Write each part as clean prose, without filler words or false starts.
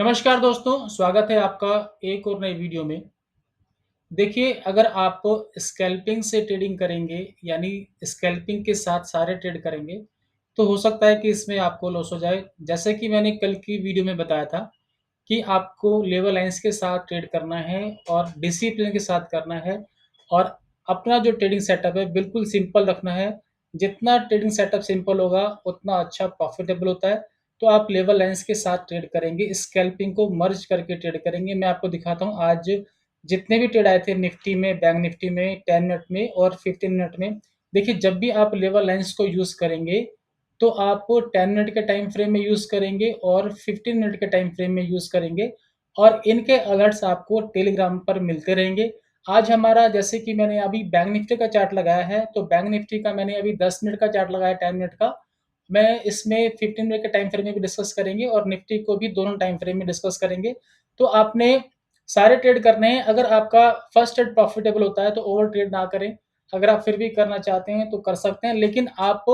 नमस्कार दोस्तों, स्वागत है आपका एक और नई वीडियो में। देखिए, अगर आप स्कैल्पिंग से ट्रेडिंग करेंगे, यानी स्कैल्पिंग के साथ सारे ट्रेड करेंगे, तो हो सकता है कि इसमें आपको लॉस हो जाए। जैसे कि मैंने कल की वीडियो में बताया था कि आपको लेवल लाइन्स के साथ ट्रेड करना है और डिसिप्लिन के साथ करना है और अपना जो ट्रेडिंग सेटअप है, बिल्कुल सिंपल रखना है। जितना ट्रेडिंग सेटअप सिंपल होगा, उतना अच्छा प्रॉफ़िटेबल होता है। तो आप लेवल लाइन्स के साथ ट्रेड करेंगे, स्कैल्पिंग को मर्ज करके ट्रेड करेंगे। मैं आपको दिखाता हूँ आज जितने भी ट्रेड आए थे निफ्टी में, बैंक निफ्टी में, 10 मिनट में और 15 मिनट में। देखिए, जब भी आप लेवल लाइन्स को यूज़ करेंगे, तो आप 10 मिनट के टाइम फ्रेम में यूज़ करेंगे और 15 मिनट के टाइम फ्रेम में यूज़ करेंगे और इनके अलर्ट्स आपको टेलीग्राम पर मिलते रहेंगे। आज हमारा जैसे कि मैंने अभी बैंक निफ्टी का चार्ट लगाया है, तो बैंक निफ्टी का मैंने अभी 10 मिनट का चार्ट लगाया, 10 मिनट का। मैं इसमें 15 मिनट के टाइम फ्रेम में भी डिस्कस करेंगे और निफ्टी को भी दोनों टाइम फ्रेम में डिस्कस करेंगे। तो आपने सारे ट्रेड करने हैं। अगर आपका फर्स्ट ट्रेड प्रॉफिटेबल होता है तो ओवर ट्रेड ना करें। अगर आप फिर भी करना चाहते हैं तो कर सकते हैं, लेकिन आप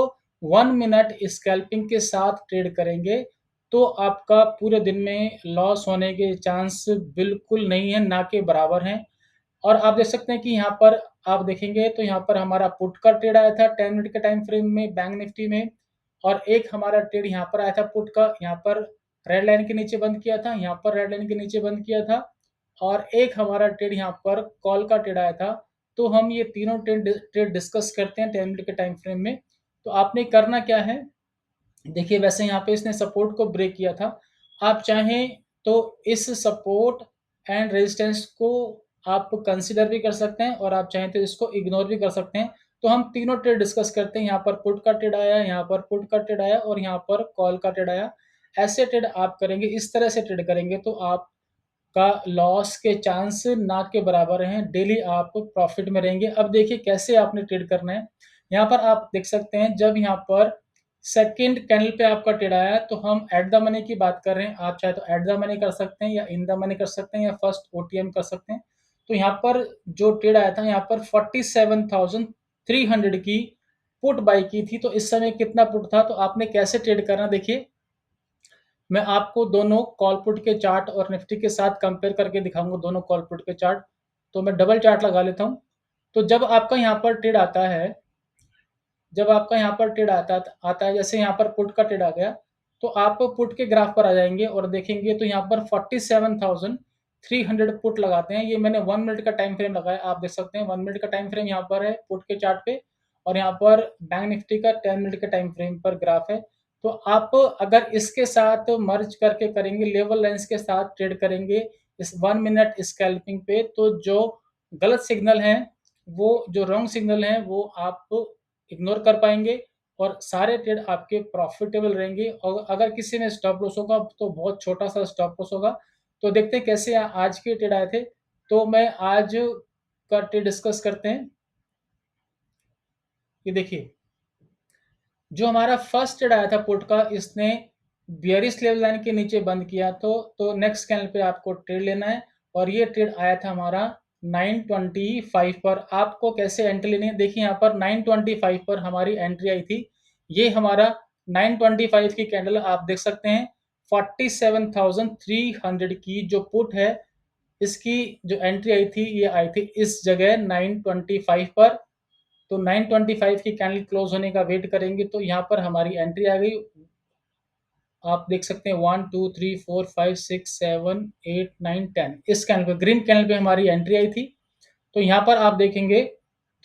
1 मिनट स्कैल्पिंग के साथ ट्रेड करेंगे तो आपका पूरे दिन में लॉस होने के चांस बिल्कुल नहीं है, ना के बराबर हैं। और आप देख सकते हैं कि यहाँ पर आप देखेंगे तो यहाँ पर हमारा पुट का ट्रेड आया था 10 मिनट के टाइम फ्रेम में बैंक निफ्टी में और एक हमारा ट्रेड यहाँ पर आया था पुट का, यहाँ पर रेड लाइन के नीचे बंद किया था, यहाँ पर रेड लाइन के नीचे बंद किया था और एक हमारा ट्रेड यहाँ पर कॉल का ट्रेड आया था। तो हम ये तीनों ट्रेड डिस्कस करते हैं 10 मिनट के टाइम फ्रेम में। तो आपने करना क्या है, देखिए वैसे यहाँ पे इसने सपोर्ट को ब्रेक किया था। आप चाहें तो इस सपोर्ट एंड रेजिस्टेंस को आप कंसीडर भी कर सकते हैं और आप चाहें तो इसको इग्नोर भी कर सकते हैं। तो हम तीनों ट्रेड डिस्कस करते हैं। यहाँ पर पुट का ट्रेड आया, यहाँ पर पुट का ट्रेड आया और यहाँ पर कॉल का ट्रेड आया। ऐसे ट्रेड आप करेंगे, इस तरह से ट्रेड करेंगे तो आपका लॉस के चांस ना के बराबर हैं। डेली आप प्रॉफिट में रहेंगे। अब देखिए कैसे आपने ट्रेड करना है। यहाँ पर आप देख सकते हैं जब यहाँ पर सेकंड कैंडल पे आपका ट्रेड आया है, तो हम एट द मनी की बात कर रहे हैं। आप चाहे तो एट द मनी कर सकते हैं या इन द मनी कर सकते हैं या फर्स्ट ओटीएम कर सकते हैं। तो यहाँ पर जो ट्रेड आया था, यहाँ पर 47,300 की पुट बाई की थी। तो इस समय कितना पुट था, तो आपने कैसे ट्रेड करना देखिए। मैं आपको दोनों कॉल पुट के चार्ट और निफ्टी के साथ कंपेयर करके दिखाऊंगा, दोनों कॉल पुट के चार्ट। तो मैं डबल चार्ट लगा लेता हूँ। तो जब आपका यहाँ पर ट्रेड आता है, जब आपका यहाँ पर ट्रेड आता है, जैसे यहाँ पर पुट का ट्रेड आ गया, तो आप पुट के ग्राफ पर आ जाएंगे और देखेंगे तो यहाँ पर 47,300 पुट लगाते हैं। ये मैंने 1 मिनट का टाइम फ्रेम लगाया, आप देख सकते हैं 1 मिनट का टाइम फ्रेम यहाँ पर है पुट के चार्ट पे और यहाँ पर बैंक निफ्टी का 10 मिनट के टाइम फ्रेम पर ग्राफ है। तो आप अगर इसके साथ मर्ज करके करेंगे, लेवल लाइन्स के साथ ट्रेड करेंगे इस 1 मिनट स्कैल्पिंग पे, तो जो गलत सिग्नल है, वो जो रॉन्ग सिग्नल है, वो आप इग्नोर कर पाएँगे और सारे ट्रेड आपके प्रॉफ़िटेबल रहेंगे और अगर किसी में स्टॉप लॉस होगा तो बहुत छोटा-सा स्टॉप लॉस होगा। तो देखते हैं कैसे आज के ट्रेड आए थे। तो मैं आज का ट्रेड डिस्कस करते हैं। ये देखिए, जो हमारा फर्स्ट ट्रेड आया था पुट का, इसने बेयरिश लेवल लाइन के नीचे बंद किया तो नेक्स्ट कैंडल पे आपको ट्रेड लेना है और ये ट्रेड आया था हमारा 925 पर। आपको कैसे एंट्री लेनी है, देखिए यहाँ पर 925 पर हमारी एंट्री आई थी। ये हमारा 925 की कैंडल आप देख सकते हैं। 47,300 की जो पुट है, इसकी जो एंट्री आई थी, ये आई थी इस जगह 925 पर। तो 925 की कैंडल क्लोज होने का वेट करेंगे तो यहाँ पर हमारी एंट्री आ गई। आप देख सकते हैं 1 2 3 4 5 6 7 8 9 10 इस कैंडल पे, ग्रीन कैंडल पे हमारी एंट्री आई थी। तो यहाँ पर आप देखेंगे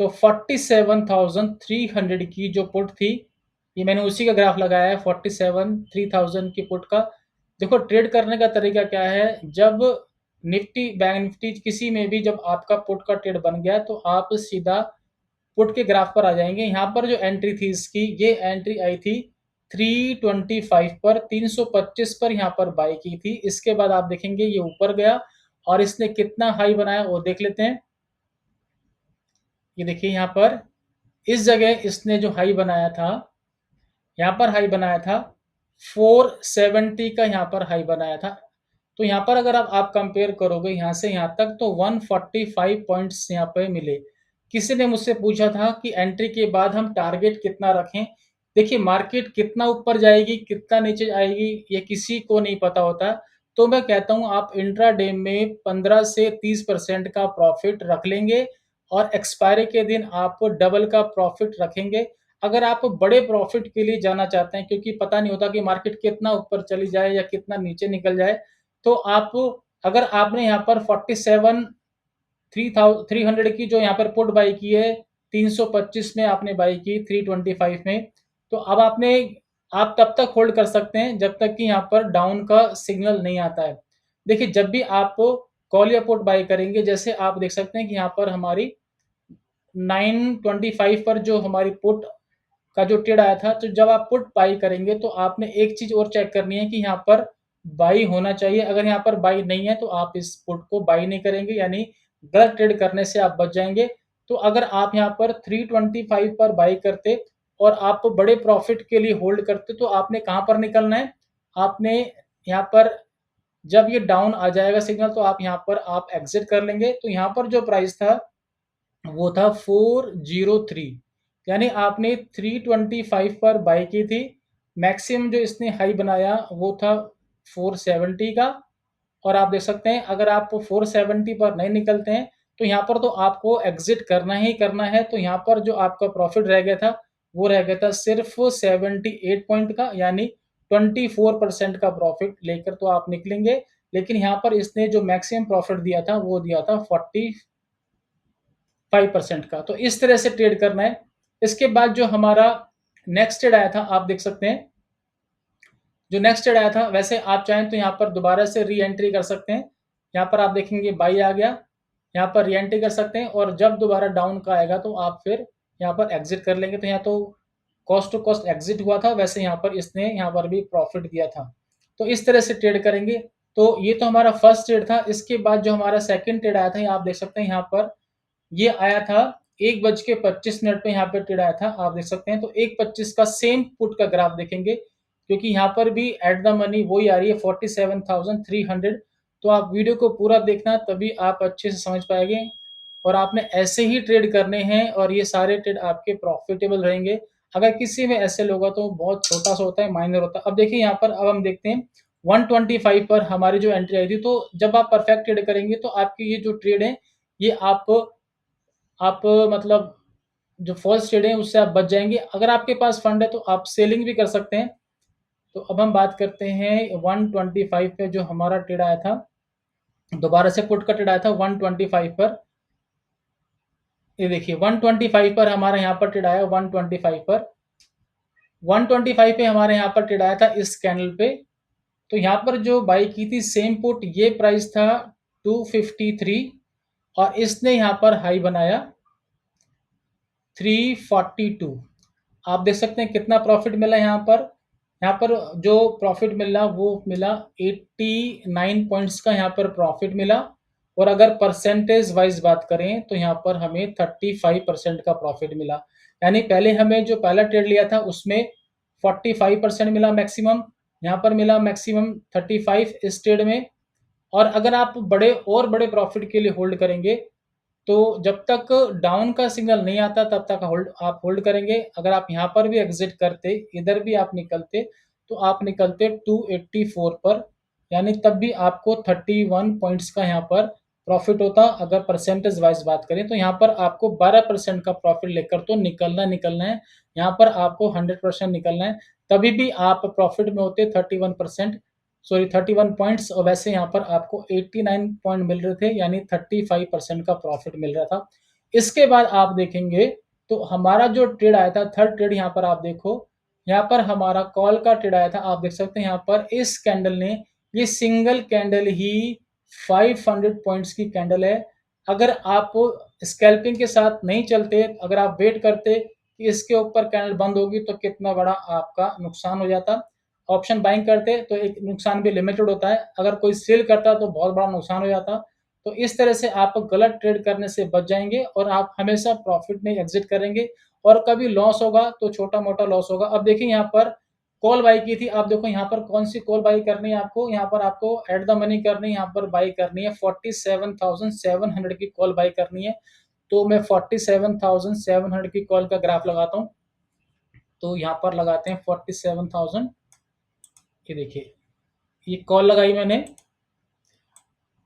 तो 47,300 की जो पुट थी, ये मैंने उसी का ग्राफ लगाया है 47,300 की पुट का। देखो ट्रेड करने का तरीका क्या है, जब निफ्टी बैंक निफ्टी किसी में भी जब आपका पुट का ट्रेड बन गया तो आप सीधा पुट के ग्राफ पर आ जाएंगे। यहाँ पर जो एंट्री थी इसकी, ये एंट्री आई थी 325 पर, 325 पर यहाँ पर बाई की थी। इसके बाद आप देखेंगे ये ऊपर गया और इसने कितना हाई बनाया वो देख लेते हैं। ये देखिए यहाँ पर इस जगह इसने जो हाई बनाया था, यहाँ पर हाई बनाया था 470 का, यहाँ पर हाई बनाया था। तो यहाँ पर अगर आप कंपेयर करोगे यहाँ से यहाँ तक तो 145 पॉइंट्स यहाँ पे मिले। किसी ने मुझसे पूछा था कि एंट्री के बाद हम टारगेट कितना रखें। देखिए मार्केट कितना ऊपर जाएगी कितना नीचे आएगी ये किसी को नहीं पता होता। तो मैं कहता हूँ आप इंट्राडे में 15 से 30% का प्रॉफ़िट रख लेंगे और एक्सपायरी के दिन आप डबल का प्रॉफ़िट रखेंगे। अगर आप बड़े प्रॉफ़िट के लिए जाना चाहते हैं क्योंकि पता नहीं होता कि मार्केट कितना ऊपर चली जाए या कितना नीचे निकल जाए, तो आप अगर आपने यहाँ पर 47 300 की जो यहाँ पर पुट बाई की है, 325 में आपने बाई की, 325 में, तो अब आप तब तक होल्ड कर सकते हैं जब तक कि यहाँ पर डाउन का सिग्नल नहीं आता है। देखिए, जब भी आप कॉल या पुट बाई करेंगे, जैसे आप देख सकते हैं कि यहाँ पर हमारी 925 पर जो हमारी पुट का जो ट्रेड आया था, तो जब आप पुट बाई करेंगे तो आपने एक चीज़ और चेक करनी है कि यहाँ पर बाई होना चाहिए। अगर यहाँ पर बाई नहीं है तो आप इस पुट को बाई नहीं करेंगे, यानी गलत ट्रेड करने से आप बच जाएँगे। तो अगर आप यहाँ पर 325 पर बाई करते और आप बड़े प्रॉफ़िट के लिए होल्ड करते, तो आपने कहाँ पर निकलना है? आपने यहाँ पर जब ये डाउन आ जाएगा सिग्नल, तो आप यहाँ पर आप एग्ज़िट कर लेंगे। तो यहाँ पर जो प्राइस था वो था 403, यानी आपने 325 पर बाई की थी। मैक्सिमम जो इसने हाई बनाया वो था 470 का, और आप देख सकते हैं अगर आप 470 पर नहीं निकलते हैं तो यहाँ पर तो आपको एग्जिट करना ही करना है। तो यहाँ पर जो आपका प्रॉफिट रह गया था वो रह गया था सिर्फ 78 पॉइंट का, यानी 24% का प्रॉफिट लेकर तो आप निकलेंगे। लेकिन यहाँ पर इसने जो मैक्सिमम प्रॉफिट दिया था वो दिया था 5% का। तो इस तरह से ट्रेड करना है। इसके बाद जो हमारा नेक्स्ट ट्रेड आया था, आप देख सकते हैं जो नेक्स्ट ट्रेड आया था, वैसे आप चाहें तो यहाँ पर दोबारा से री एंट्री कर सकते हैं। यहाँ पर आप देखेंगे बाई आ गया, यहाँ पर री एंट्री कर सकते हैं, और जब दोबारा डाउन का आएगा तो आप फिर यहाँ पर एग्जिट कर लेंगे। तो यहाँ तो कॉस्ट टू कॉस्ट एग्जिट हुआ था, वैसे यहाँ पर इसने यहाँ पर भी प्रॉफिट दिया था। तो इस तरह से ट्रेड करेंगे। तो ये तो हमारा फर्स्ट ट्रेड था। इसके बाद जो हमारा सेकंड ट्रेड आया था, ये आप देख सकते हैं यहाँ पर ये आया था 1:25 पे यहाँ पे ट्रेड आया था, आप देख सकते हैं। तो 1:25 का सेम पुट का ग्राफ देखेंगे, क्योंकि यहाँ पर भी एट द मनी वही आ रही है 47,300। तो आप वीडियो को पूरा देखना, तभी आप अच्छे से समझ पाएंगे। और आपने ऐसे ही ट्रेड करने हैं और ये सारे ट्रेड आपके प्रॉफिटेबल रहेंगे। अगर किसी में ऐसे होगा तो बहुत छोटा सा होता है, माइनर होता है। अब देखिए यहाँ पर अब हम देखते हैं 125 पर हमारी जो एंट्री आई थी। तो जब आप परफेक्ट ट्रेड करेंगे तो आपकी ये जो ट्रेड है ये आप मतलब जो फॉल्स ट्रेड है उससे आप बच जाएँगे। अगर आपके पास फंड है तो आप सेलिंग भी कर सकते हैं। तो अब हम बात करते हैं 125 पे जो हमारा ट्रेड आया था, दोबारा से पुट का ट्रेड आया था 125 पर। ये देखिए 125 पर हमारा यहाँ पर ट्रेड आया, 125 पर। 125 पे हमारे यहाँ पर ट्रेड आया था इस कैंडल पे। तो यहाँ पर जो बाई की थी सेम पुट, ये प्राइस था 253, और इसने यहाँ पर हाई बनाया 342। आप देख सकते हैं कितना प्रॉफिट मिला यहाँ पर। यहाँ पर जो प्रॉफिट मिला वो मिला 89 पॉइंट्स का यहाँ पर प्रॉफिट मिला। और अगर परसेंटेज वाइज बात करें तो यहाँ पर हमें 35% का प्रॉफिट मिला। यानी पहले हमें जो पहला ट्रेड लिया था उसमें 45% मिला मैक्सिमम, यहाँ पर मिला मैक्सिमम 35 इस ट्रेड में। और अगर आप बड़े प्रॉफिट के लिए होल्ड करेंगे तो जब तक डाउन का सिग्नल नहीं आता तब तक आप होल्ड करेंगे। अगर आप यहाँ पर भी एग्जिट करते, इधर भी आप निकलते, तो आप निकलते 284 पर, यानी तब भी आपको 31 पॉइंट्स का यहाँ पर प्रॉफिट होता। अगर परसेंटेज वाइज बात करें तो यहाँ पर आपको 12% का प्रॉफिट लेकर तो निकलना है। यहाँ पर आपको 100% निकलना है, तभी भी आप प्रॉफिट में होते 31%, सॉरी 31 पॉइंट्स। और वैसे यहाँ पर आपको 89 पॉइंट मिल रहे थे, यानी 35% का प्रॉफिट मिल रहा था। इसके बाद आप देखेंगे तो हमारा जो ट्रेड आया था, थर्ड ट्रेड, यहाँ पर आप देखो, यहाँ पर हमारा कॉल का ट्रेड आया था। आप देख सकते हैं यहाँ पर इस कैंडल ने, ये सिंगल कैंडल ही 500 पॉइंट्स की कैंडल है। अगर आप स्कैल्पिंग के साथ नहीं चलते, अगर आप वेट करते कि इसके ऊपर कैंडल बंद होगी तो कितना बड़ा आपका नुकसान हो जाता। ऑप्शन बाइंग करते तो एक नुकसान भी लिमिटेड होता है, अगर कोई सेल करता तो बहुत बड़ा नुकसान हो जाता। तो इस तरह से आप गलत ट्रेड करने से बच जाएंगे और आप हमेशा प्रॉफिट में एग्जिट करेंगे। और कभी लॉस होगा तो छोटा मोटा लॉस होगा। अब देखिए यहाँ पर कॉल बाई की थी, आप देखो यहाँ पर कौन सी कॉल बाई करनी है आपको, यहाँ पर आपको एट द मनी करनी है, यहाँ पर बाई करनी है 47,700 की कॉल बाई करनी है। तो मैं 47,700 की कॉल का ग्राफ लगाता हूँ। तो यहाँ पर लगाते हैं 47,000, ये देखिए ये कॉल लगाई मैंने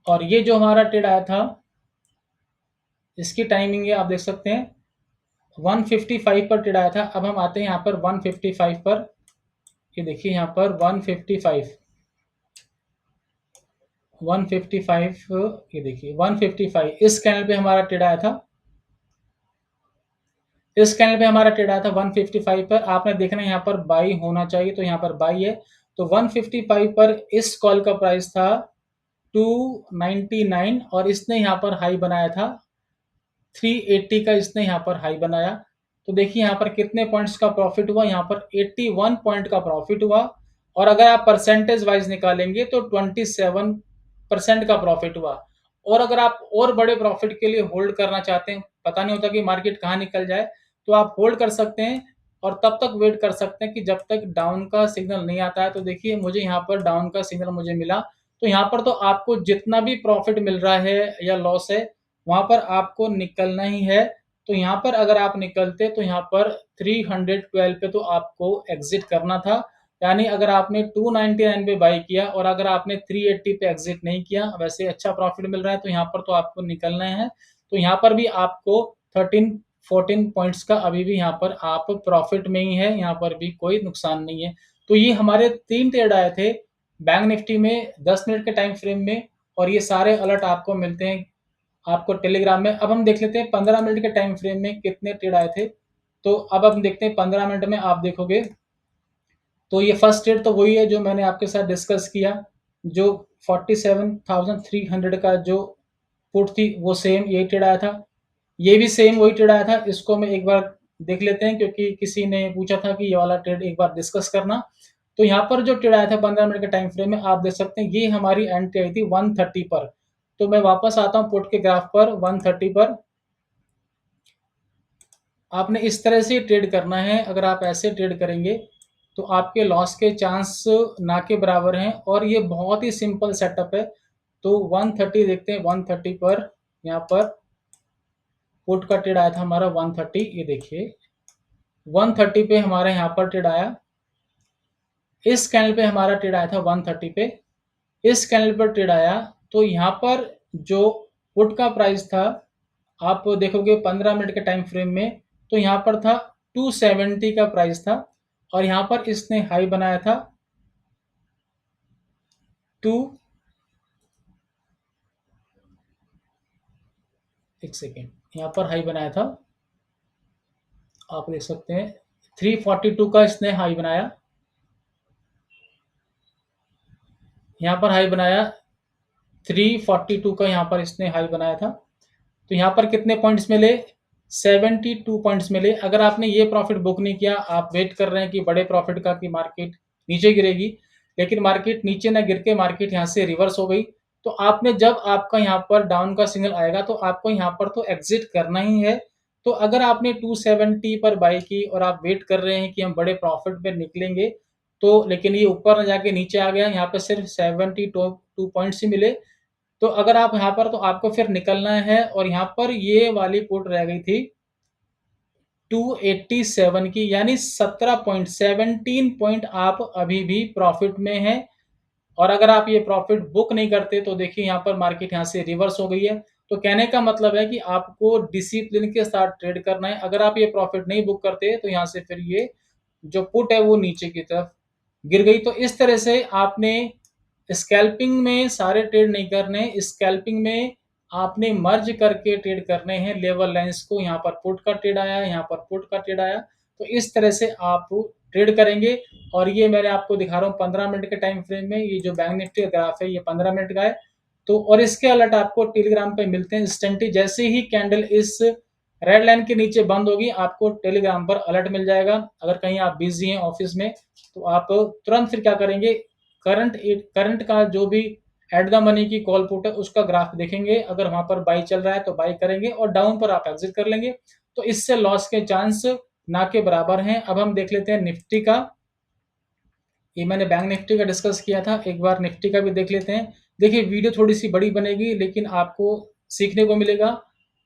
और ये जो हमारा ट्रेड आया था इसकी टाइमिंग है, आप देख सकते हैं 155 पर ट्रेड आया था। अब हम आते हैं यहाँ पर 155 पर। ये देखिए यहाँ पर 155, 155, ये देखिए 155 इस कैंडल पे हमारा ट्रेड आया था। इस कैंडल पे हमारा ट्रेड आया था 155 पर। आपने देखना है यहाँ पर बाई होना चाहिए, तो यहाँ पर बाई है। तो 155 पर इस कॉल का प्राइस था 299 और इसने यहाँ पर हाई बनाया था 380 का, इसने यहाँ पर हाई बनाया। तो देखिए यहाँ पर कितने पॉइंट्स का प्रॉफिट हुआ, यहाँ पर 81 पॉइंट का प्रॉफिट हुआ। और अगर आप परसेंटेज वाइज निकालेंगे तो 27% का प्रॉफिट हुआ। और अगर आप और बड़े प्रॉफिट के लिए होल्ड करना चाहते हैं, पता नहीं होता कि मार्केट कहाँ निकल जाए, तो आप होल्ड कर सकते हैं और तब तक वेट कर सकते हैं कि जब तक डाउन का सिग्नल नहीं आता है। तो देखिए मुझे यहाँ पर डाउन का सिग्नल मुझे मिला, तो यहाँ पर तो आपको जितना भी प्रॉफिट मिल रहा है या लॉस है वहां पर आपको निकलना ही है। तो यहाँ पर अगर आप निकलते तो यहाँ पर 312 पे तो आपको एग्जिट करना था। यानी अगर आपने 299 पे बाई किया और अगर आपने 380 पे एग्जिट नहीं किया, वैसे अच्छा प्रॉफिट मिल रहा है तो यहाँ पर तो आपको निकलना है। तो यहाँ पर भी आपको 13-14 पॉइंट्स का अभी भी यहाँ पर आप प्रॉफिट में ही है, यहाँ पर भी कोई नुकसान नहीं है। तो ये हमारे 3 ट्रेड आए थे बैंक निफ्टी में 10 मिनट के टाइम फ्रेम में, और ये सारे अलर्ट आपको मिलते हैं आपको टेलीग्राम में। अब हम देख लेते हैं 15 मिनट के टाइम फ्रेम में कितने ट्रेड आए थे। तो अब हम देखते हैं 15 मिनट में आप देखोगे तो ये फर्स्ट ट्रेड तो वही है जो मैंने आपके साथ डिस्कस किया, जो 47,300 का जो पुट थी वो सेम यही ट्रेड आया था। ये भी सेम वही ट्रेड आया था। इसको मैं एक बार देख लेते हैं क्योंकि किसी ने पूछा था कि ये वाला ट्रेड एक बार डिस्कस करना। तो यहाँ पर जो ट्रेड आया था 15 मिनट के टाइम फ्रेम में आप देख सकते हैं ये हमारी एंट्री आई थी 130 पर। तो मैं वापस आता हूँ पुट के ग्राफ पर 130 पर। आपने इस तरह से ट्रेड करना है। अगर आप ऐसे ट्रेड करेंगे तो आपके लॉस के चांस ना के बराबर हैं और ये बहुत ही सिंपल सेटअप है। तो 130 देखते हैं 130 पर। यहाँ पर पुट का ट्रेड आया था हमारा 130, ये देखिए 130 पे हमारा यहाँ पर ट्रेड आया। इस कैंडल पे हमारा ट्रेड आया था 130 पे। इस कैंडल पर ट्रेड आया तो यहाँ पर जो पुट का प्राइस था आप देखोगे 15 मिनट के टाइम फ्रेम में, तो यहाँ पर था 270 का प्राइस था और यहाँ पर इसने हाई बनाया था 2, एक सेकेंड, यहाँ पर हाई बनाया था आप देख सकते हैं 342 का इसने हाई बनाया। यहाँ पर हाई बनाया 342 का, यहाँ पर इसने हाई बनाया था। तो यहाँ पर कितने पॉइंट्स मिले, 72 पॉइंट्स मिले। अगर आपने ये प्रॉफिट बुक नहीं किया, आप वेट कर रहे हैं कि बड़े प्रॉफिट का कि मार्केट नीचे गिरेगी, लेकिन मार्केट नीचे ना गिर के मार्केट यहाँ से रिवर्स हो गई, तो आपने जब आपका यहाँ पर डाउन का सिग्नल आएगा तो आपको यहाँ पर तो एग्जिट करना ही है। तो अगर आपने 270 पर बाई की और आप वेट कर रहे हैं कि हम बड़े प्रॉफिट पे निकलेंगे, तो लेकिन ये ऊपर न जाके नीचे आ गया, यहाँ पर सिर्फ 72 पॉइंट्स ही मिले, तो अगर आप यहाँ पर तो आपको फिर निकलना है। और यहाँ पर ये वाली पुट रह गई थी 287 की, यानी 17 पॉइंट 17 पॉइंट आप अभी भी प्रॉफिट में हैं। और अगर आप ये प्रॉफिट बुक नहीं करते तो देखिए यहाँ पर मार्केट यहाँ से रिवर्स हो गई है। तो कहने का मतलब है कि आपको डिसिप्लिन के साथ ट्रेड करना है। अगर आप ये प्रॉफिट नहीं बुक करते तो यहाँ से फिर ये जो पुट है वो नीचे की तरफ गिर गई। तो इस तरह से आपने स्कैल्पिंग में सारे ट्रेड नहीं करने, स्कैल्पिंग में आपने मर्ज करके ट्रेड करने हैं लेवल लाइंस को। यहाँ पर पुट का ट्रेड आया, यहाँ पर पुट का ट्रेड आया, तो इस तरह से आप ट्रेड करेंगे। और ये मैंने आपको दिखा रहा हूँ 15 मिनट के टाइम फ्रेम में, ये जो बैंक निफ्टी का ग्राफ है ये 15 मिनट का है। तो और इसके अलर्ट आपको टेलीग्राम पे मिलते हैं इंस्टेंटली। जैसे ही कैंडल इस रेड लाइन के नीचे बंद होगी आपको टेलीग्राम पर अलर्ट मिल जाएगा। अगर कहीं आप बिजी हैं ऑफिस में तो आप तुरंत फिर क्या करेंगे, करंट का जो भी एट द मनी की कॉल पुट है उसका ग्राफ देखेंगे, अगर वहां पर बाई चल रहा है तो बाई करेंगे और डाउन पर आप एग्जिट कर लेंगे। तो इससे लॉस के चांस ना के बराबर हैं। अब हम देख लेते हैं निफ्टी का। ये मैंने बैंक निफ्टी का डिस्कस किया था, एक बार निफ्टी का भी देख लेते हैं। देखिए वीडियो थोड़ी सी बड़ी बनेगी लेकिन आपको सीखने को मिलेगा।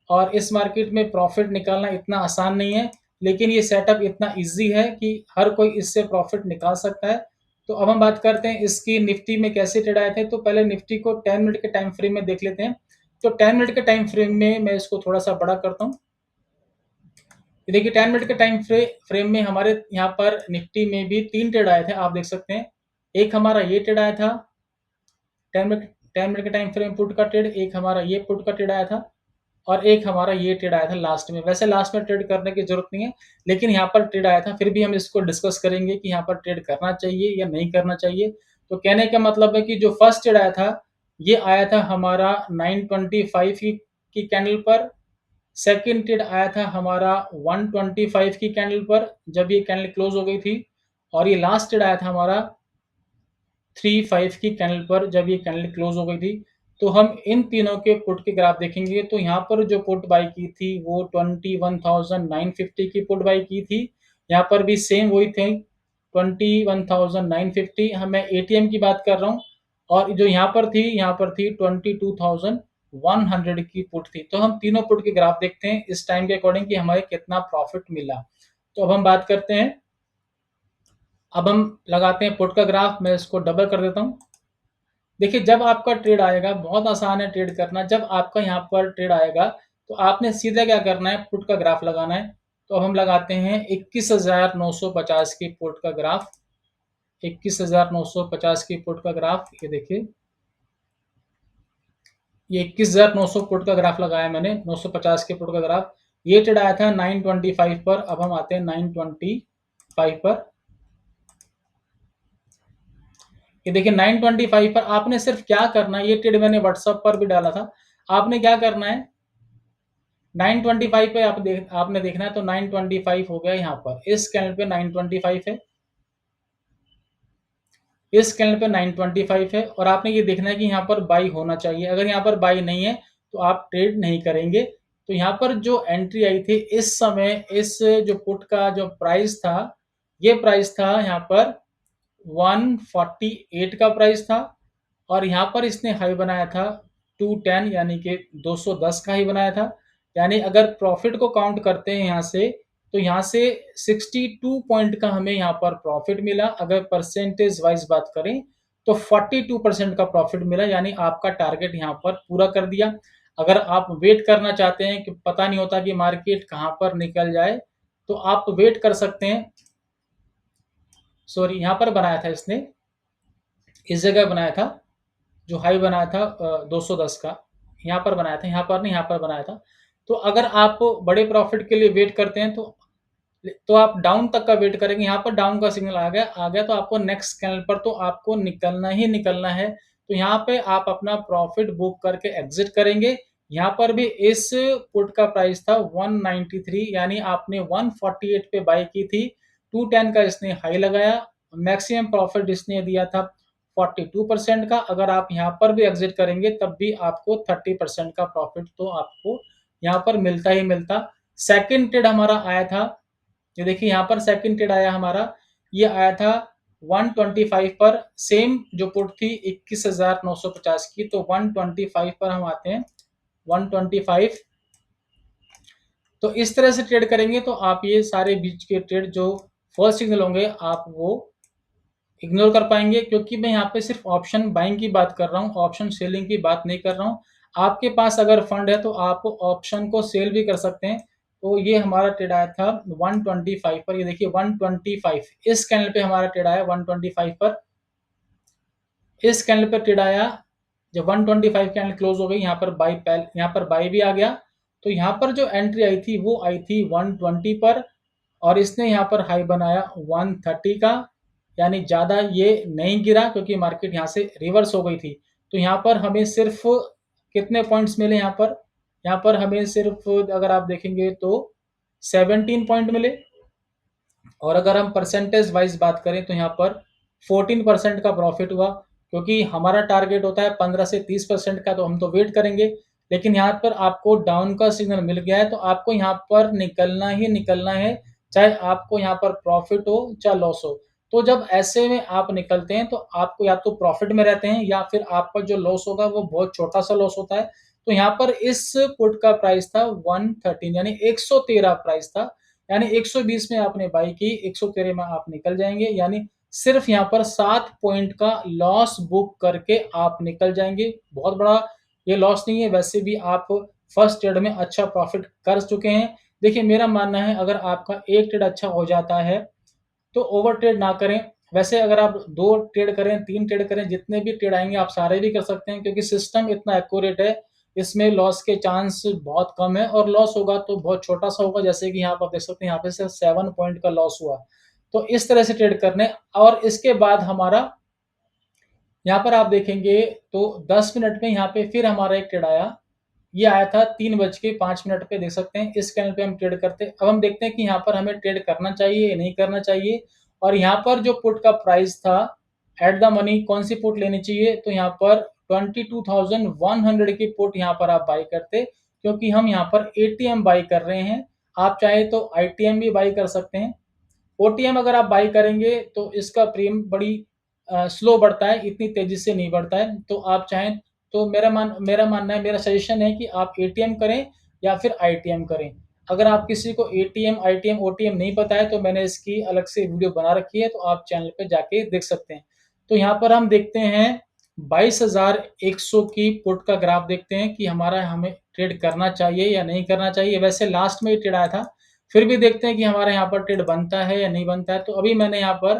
और इस मार्केट में प्रॉफिट निकालना इतना आसान नहीं है, लेकिन ये सेटअप इतना इजी है कि हर कोई इससे प्रॉफिट निकाल सकता है। तो अब हम बात करते हैं इसकी निफ्टी में कैसे ट्रेड आए थे। तो पहले निफ्टी को 10 मिनट के टाइम फ्रेम में देख लेते हैं। तो 10 मिनट के टाइम फ्रेम में मैं इसको थोड़ा सा बड़ा करता हूँ। देखिए 10 मिनट के टाइम फ्रेम में हमारे यहाँ पर निफ्टी में भी 3 ट्रेड आए थे, आप देख सकते हैं। एक हमारा ये ट्रेड आया था 10 मिनट के टाइम फ्रेम पुट का ट्रेड, एक हमारा ये पुट का ट्रेड आया था और एक हमारा ये ट्रेड आया था लास्ट में। वैसे लास्ट में ट्रेड करने की जरूरत नहीं है, लेकिन यहाँ पर ट्रेड आया था, फिर भी हम इसको डिस्कस करेंगे कि यहाँ पर ट्रेड करना चाहिए या नहीं करना चाहिए। तो कहने का मतलब है कि जो फर्स्ट ट्रेड आया था ये आया था हमारा 925 की कैंडल पर। सेकंड ट्रेड आया था हमारा 125 की कैंडल पर जब ये कैंडल क्लोज हो गई थी। और ये लास्ट ट्रेड आया था हमारा 35 की कैंडल पर जब ये कैंडल क्लोज हो गई थी। तो हम इन तीनों के पुट के ग्राफ देखेंगे। तो यहाँ पर जो पुट बाई की थी वो 21,950 की पुट बाई की थी। यहाँ पर भी सेम वही थे 21,950। मैं एटीएम की बात कर रहा हूँ। और जो यहाँ पर थी 22,100 की पुट थी। तो हम तीनों पुट के ग्राफ देखते हैं इस टाइम के अकॉर्डिंग कि हमें कितना प्रॉफिट मिला। तो अब हम बात करते हैं, अब हम लगाते हैं पुट का ग्राफ। मैं इसको डबल कर देता हूँ। देखिए जब आपका ट्रेड आएगा, बहुत आसान है ट्रेड करना। जब आपका यहाँ पर ट्रेड आएगा तो आपने सीधा क्या करना है, पुट का ग्राफ लगाना है। तो अब हम लगाते हैं 21,950 की पुट का ग्राफ। 21,950 की पुट का ग्राफ, ये देखिए ये 21,900 पुट का ग्राफ लगाया मैंने, 950 के पुट का ग्राफ। ये ट्रेड आया था 925 पर। अब हम आते हैं 925 पर। ये देखिए 925 पर आपने सिर्फ क्या करना है, ये ट्रेड मैंने व्हाट्सएप पर भी डाला था। आपने क्या करना है, 925 पे आपने देखना है। तो 925 हो गया यहाँ पर, इस कैंडल पे 925 है, इस कैंडल पे 925 है। और आपने ये देखना है कि यहाँ पर बाई होना चाहिए। अगर यहाँ पर बाई नहीं है तो आप ट्रेड नहीं करेंगे। तो यहाँ पर जो एंट्री आई थी इस समय, इस जो पुट का जो प्राइस था, ये प्राइस था यहाँ पर 148 का प्राइस था। और यहाँ पर इसने हाई बनाया था 210, यानी कि 210 का हाई बनाया था। यानी अगर प्रॉफिट को काउंट करते हैं यहाँ से, तो यहाँ से 62 पॉइंट का हमें यहाँ पर प्रॉफिट मिला। अगर परसेंटेज वाइज बात करें तो 42% का प्रॉफिट मिला, यानी आपका टारगेट यहाँ पर पूरा कर दिया। अगर आप वेट करना चाहते हैं कि पता नहीं होता कि मार्केट कहाँ पर निकल जाए, तो आप वेट कर सकते हैं। सॉरी, यहाँ पर बनाया था इसने, इस जगह बनाया था, जो हाई बनाया था 210 का, यहाँ पर बनाया था, यहाँ पर नहीं, यहाँ पर बनाया था। तो अगर आप बड़े प्रॉफिट के लिए वेट करते हैं तो आप डाउन तक का वेट करेंगे। यहाँ पर डाउन का सिग्नल आ गया तो आपको नेक्स्ट कैंडल पर तो आपको निकलना ही निकलना है। तो यहाँ पे आप अपना प्रॉफिट बुक करके एग्जिट करेंगे। यहाँ पर भी इस पुट का प्राइस था 193, यानी आपने 148 पे बाई की थी, 210 का इसने हाई लगाया। मैक्सिमम प्रॉफिट इसने दिया था 42% का। अगर आप यहाँ पर भी एग्जिट करेंगे तब भी आपको 30% का प्रॉफिट तो आपको यहाँ पर मिलता ही मिलता। सेकंड ट्रेड हमारा आया था, ये देखिए यहाँ पर सेकंड ट्रेड आया हमारा, ये आया था 125 पर। सेम जो पुट थी 21,950 की, तो 125 पर हम आते हैं, 125। तो इस तरह से ट्रेड करेंगे तो आप ये सारे बीच के ट्रेड जो फर्स्ट सिग्नल होंगे आप वो इग्नोर कर पाएंगे, क्योंकि मैं यहाँ पे सिर्फ ऑप्शन बाइंग की बात कर रहा हूँ, ऑप्शन सेलिंग की बात नहीं कर रहा हूँ। आपके पास अगर फंड है तो आप ऑप्शन को सेल भी कर सकते हैं। तो ये हमारा ट्रेड आया था 125 पर, ये देखिए 125 इस कैंडल पे हमारा ट्रेड आया 125 पर। इस कैंडल पे ट्रेड आया, जब 125 कैंडल क्लोज हो गई, यहाँ पर बाई भी आ गया। तो यहाँ पर जो एंट्री आई थी वो आई थी 120 पर, और इसने यहाँ पर हाई बनाया 130 का, यानी ज़्यादा ये नहीं गिरा क्योंकि मार्केट यहाँ से रिवर्स हो गई थी। तो यहाँ पर हमें सिर्फ कितने पॉइंट्स मिले, यहाँ पर हमें सिर्फ अगर आप देखेंगे तो 17 पॉइंट मिले। और अगर हम परसेंटेज वाइज बात करें तो यहाँ पर 14% का प्रॉफिट हुआ, क्योंकि हमारा टारगेट होता है 15 से 30% का, तो हम तो वेट करेंगे। लेकिन यहाँ पर आपको डाउन का सिग्नल मिल गया है तो आपको यहाँ पर निकलना ही निकलना है, चाहे आपको यहाँ पर प्रॉफिट हो चाहे लॉस हो। तो जब ऐसे में आप निकलते हैं तो आपको या तो प्रॉफिट में रहते हैं या फिर आपका जो लॉस होगा वो बहुत छोटा सा लॉस होता है। तो यहाँ पर इस पुट का प्राइस था 113, यानी 113 प्राइस था। यानी 120 में आपने बाई की, 113 में आप निकल जाएंगे, यानी सिर्फ यहाँ पर 7 पॉइंट का लॉस बुक करके आप निकल जाएँगे। बहुत बड़ा ये लॉस नहीं है, वैसे भी आप फर्स्ट ट्रेड में अच्छा प्रॉफ़िट कर चुके हैं। देखिए मेरा मानना है अगर आपका एक ट्रेड अच्छा हो जाता है, तो ओवर ट्रेड ना करें। वैसे अगर आप 2 ट्रेड करें, 3 ट्रेड करें, जितने भी ट्रेड आएँगे आप सारे भी कर सकते हैं क्योंकि सिस्टम इतना एक्यूरेट है, इसमें लॉस के चांस बहुत कम है और लॉस होगा तो बहुत छोटा-सा होगा जैसे कि यहाँ पर आप देख सकते हैं यहाँ पे सिर्फ 7 पॉइंट का लॉस हुआ। तो इस तरह से ट्रेड करने और इसके बाद हमारा यहाँ पर आप देखेंगे तो 10 मिनट में यहाँ पे फिर हमारा एक ट्रेड आया। ये आया था 3:05 पे देख सकते हैं, इस कैंडल पे हम ट्रेड करते हैं। अब हम देखते हैं कि यहाँ पर हमें ट्रेड करना चाहिए या नहीं करना चाहिए और यहाँ पर जो पुट का प्राइस था एट द मनी कौन सी पुट लेनी चाहिए, तो यहाँ पर 22,100 की पुट यहाँ पर आप बाई करते क्योंकि हम यहाँ पर एटीएम बाई कर रहे हैं। आप चाहे तो आईटीएम भी बाई कर सकते हैं। ओटीएम अगर आप बाई करेंगे तो इसका प्रीमियम बड़ी स्लो बढ़ता है, इतनी तेज़ी से नहीं बढ़ता है। तो आप चाहें तो मेरा मानना है, मेरा सजेशन है कि आप एटीएम करें या फिर आईटीएम करें। अगर आप किसी को एटीएम, आईटीएम, ओटीएम नहीं पता है तो मैंने इसकी अलग से वीडियो बना रखी है, तो आप चैनल पे जाके देख सकते हैं। तो यहाँ पर हम देखते हैं 22,100 की पुट का ग्राफ देखते हैं कि हमें ट्रेड करना चाहिए या नहीं करना चाहिए। वैसे लास्ट में ही ट्रेड आया था, फिर भी देखते हैं कि हमारा यहाँ पर ट्रेड बनता है या नहीं बनता है। तो अभी मैंने यहाँ पर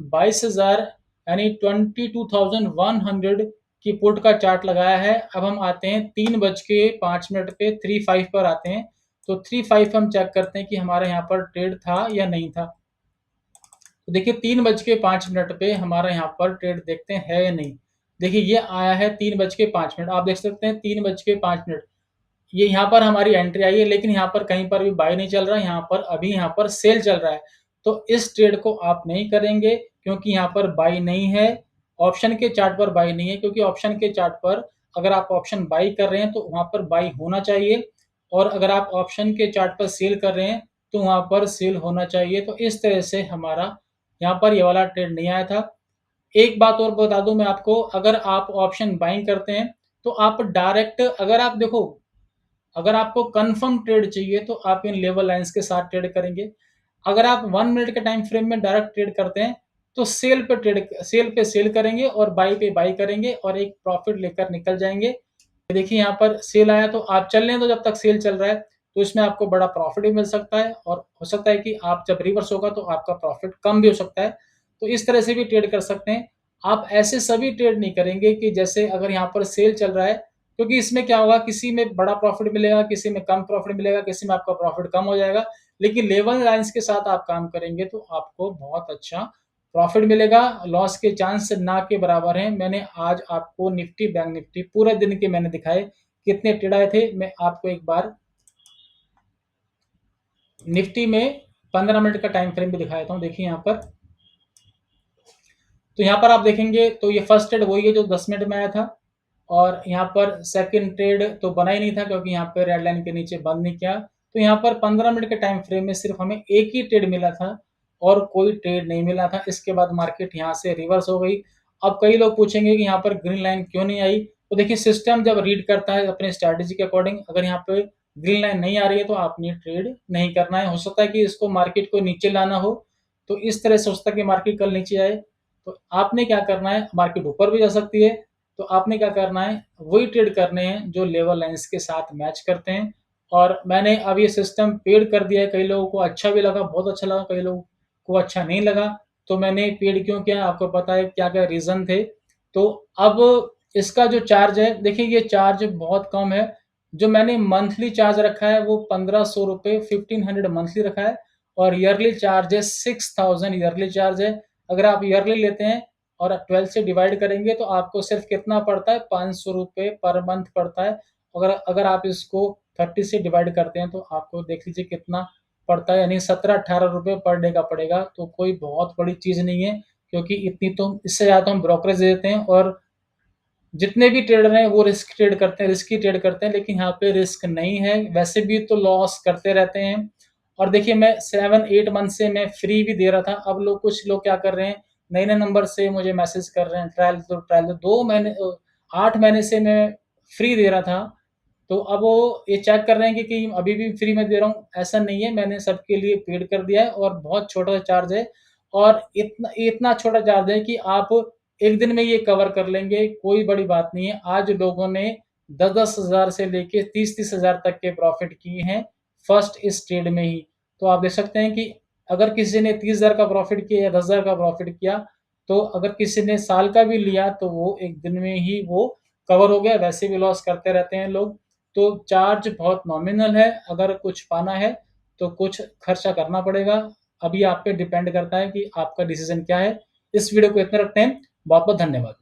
22,000 यानी 22,100 की पुट का चार्ट लगाया है। अब हम आते हैं 3:05 पे 35 पर आते हैं। तो 35 हम चेक करते हैं कि हमारा यहाँ पर ट्रेड था या नहीं था। तो देखिए 3:05 पे हमारा यहाँ पर ट्रेड देखते हैं है या नहीं। देखिए ये आया है 3:05, आप देख सकते हैं 3:05, ये यहाँ पर हमारी एंट्री आई है लेकिन यहाँ पर कहीं पर भी बाय नहीं चल रहा है, यहाँ पर अभी यहाँ पर सेल चल रहा है। तो इस ट्रेड को आप नहीं करेंगे क्योंकि यहाँ पर बाय नहीं है, ऑप्शन के चार्ट पर बाय नहीं है क्योंकि ऑप्शन के चार्ट पर अगर आप ऑप्शन बाय कर रहे हैं तो वहाँ पर बाय होना चाहिए और अगर आप ऑप्शन के चार्ट पर सेल कर रहे हैं तो वहाँ पर सेल होना चाहिए। तो इस तरह से हमारा यहाँ पर ये वाला ट्रेड नहीं आया था। एक बात और बता दूँ मैं आपको, अगर आप ऑप्शन बाइंग करते हैं तो आप डायरेक्ट अगर आप देखो अगर आपको कंफर्म ट्रेड चाहिए तो आप इन लेवल लाइंस के साथ ट्रेड करेंगे। अगर आप 1 मिनट के टाइम फ्रेम में डायरेक्ट ट्रेड करते हैं, तो सेल पे सेल करेंगे और बाय पे बाय करेंगे और एक प्रॉफिट लेकर निकल जाएँगे। देखिए यहाँ पर सेल आया तो आप चलने दो जब तक सेल चल रहा है, तो इसमें आपको बड़ा प्रॉफिट भी मिल सकता है और हो सकता है कि आप जब रिवर्स होगा तो आपका प्रॉफिट कम भी हो सकता है। तो इस तरह से भी ट्रेड कर सकते हैं। आप ऐसे सभी ट्रेड नहीं करेंगे कि जैसे अगर यहाँ पर सेल चल रहा है, क्योंकि इसमें क्या होगा किसी में बड़ा प्रॉफिट मिलेगा, किसी में कम प्रॉफिट मिलेगा, किसी में आपका प्रॉफिट कम हो जाएगा। लेकिन लेवल लाइन्स के साथ आप काम करेंगे तो आपको बहुत अच्छा प्रॉफिट मिलेगा, लॉस के चांस ना के बराबर हैं। मैंने आज आपको निफ्टी, बैंक निफ्टी पूरे दिन के मैंने दिखाए कितने ट्रेड आए थे। मैं आपको एक बार निफ्टी में 15 मिनट का टाइम फ्रेम भी दिखा देता हूँ। देखिए यहाँ पर, तो यहाँ पर आप देखेंगे तो ये फर्स्ट ट्रेड वही है जो 10 मिनट में आया था और यहाँ पर सेकंड ट्रेड तो बना ही नहीं था क्योंकि यहाँ पे रेड लाइन के नीचे बंद नहीं किया। तो यहाँ पर 15 मिनट के टाइम फ्रेम में सिर्फ हमें एक ही ट्रेड मिला था और कोई ट्रेड नहीं मिला था। इसके बाद मार्केट यहाँ से रिवर्स हो गई। अब कई लोग पूछेंगे कि यहाँ पर ग्रीन लाइन क्यों नहीं आई? तो देखिए सिस्टम जब रीड करता है अपने स्ट्रैटेजी के अकॉर्डिंग, अगर यहाँ पे ग्रीन लाइन नहीं आ रही है तो आपने ट्रेड नहीं करना है। हो सकता है कि इसको मार्केट को नीचे लाना हो, तो इस तरह से हो सकता है कि मार्केट कल नीचे आए। तो आपने क्या करना है, मार्केट ऊपर भी जा सकती है, तो आपने क्या करना है, वही ट्रेड करने हैं जो लेवल लाइन्स के साथ मैच करते हैं। और मैंने अब ये सिस्टम पेड कर दिया है, कई लोगों को अच्छा भी लगा, बहुत अच्छा लगा, कई लोगों को अच्छा नहीं लगा। तो मैंने पेड क्यों किया, आपको पता है क्या-क्या रीज़न थे। तो अब इसका जो चार्ज है, देखिए ये चार्ज बहुत कम है। जो मैंने मंथली चार्ज रखा है वो ₹1500 1500 मंथली रखा है और ईयरली चार्ज है 6000 ईयरली चार्ज है। अगर आप ईयरली लेते हैं और 12 से डिवाइड करेंगे तो आपको सिर्फ कितना पड़ता है, ₹500 पर मंथ पड़ता है। अगर अगर आप इसको 30 से डिवाइड करते हैं तो आपको देख लीजिए कितना पड़ता है, यानी ₹17-18 पर डे का पड़ेगा। तो कोई बहुत बड़ी चीज़ नहीं है क्योंकि इतनी तो इससे ज़्यादा तो हम ब्रोकरेज दे देते हैं और जितने भी ट्रेडर हैं वो रिस्की ट्रेड करते हैं, लेकिन यहाँ पे रिस्क नहीं है, वैसे भी तो लॉस करते रहते हैं। और देखिए मैं 7-8 मंथ से मैं फ्री भी दे रहा था, अब कुछ लोग क्या कर रहे हैं, नए-नए नंबर से मुझे मैसेज कर रहे हैं, ट्रायल दो 2 महीने 8 महीने से मैं फ्री दे रहा था, तो अब वो ये चेक कर रहे हैं कि अभी भी फ्री में दे रहा हूँ, ऐसा नहीं है, मैंने सबके लिए पेड कर दिया है और बहुत छोटा-सा चार्ज है और इतना इतना छोटा चार्ज है कि आप एक दिन में ये कवर कर लेंगे, कोई बड़ी बात नहीं है। आज लोगों ने 10-10 हज़ार से लेके 30-30 हज़ार तक के प्रॉफ़िट किए हैं फर्स्ट इस ट्रेड में ही। तो आप देख सकते हैं कि अगर किसी ने 30 हज़ार का प्रॉफ़िट किया या 10 हज़ार का प्रॉफ़िट किया, तो अगर किसी ने साल का भी लिया तो वो एक दिन में ही वो कवर हो गया। वैसे भी लॉस करते रहते हैं लोग, तो चार्ज बहुत नॉमिनल है। अगर कुछ पाना है तो कुछ खर्चा करना पड़ेगा। अभी आप पे डिपेंड करता है कि आपका डिसीजन क्या है। इस वीडियो को इतना रखते हैं। बहुत बहुत धन्यवाद।